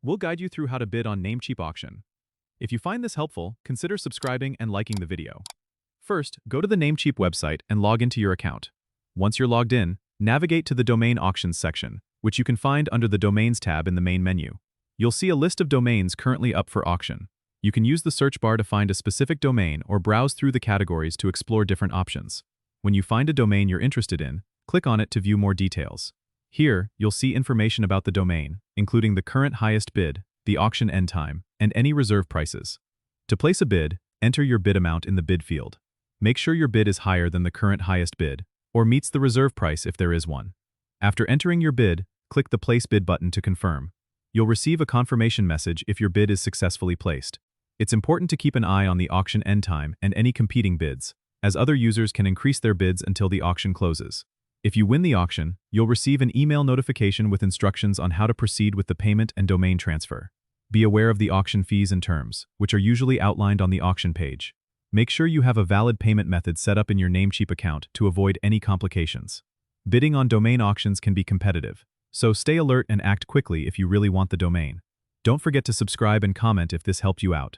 we'll guide you through how to bid on Namecheap Auction. If you find this helpful, consider subscribing and liking the video. First, go to the Namecheap website and log into your account. Once you're logged in, navigate to the Domain Auctions section, which you can find under the Domains tab in the main menu. You'll see a list of domains currently up for auction. You can use the search bar to find a specific domain or browse through the categories to explore different options. When you find a domain you're interested in, click on it to view more details. Here, you'll see information about the domain, including the current highest bid, the auction end time, and any reserve prices. To place a bid, enter your bid amount in the bid field. Make sure your bid is higher than the current highest bid, or meets the reserve price if there is one. After entering your bid, click the Place Bid button to confirm. You'll receive a confirmation message if your bid is successfully placed. It's important to keep an eye on the auction end time and any competing bids, as other users can increase their bids until the auction closes. If you win the auction, you'll receive an email notification with instructions on how to proceed with the payment and domain transfer. Be aware of the auction fees and terms, which are usually outlined on the auction page. Make sure you have a valid payment method set up in your Namecheap account to avoid any complications. Bidding on domain auctions can be competitive, so stay alert and act quickly if you really want the domain. Don't forget to subscribe and comment if this helped you out.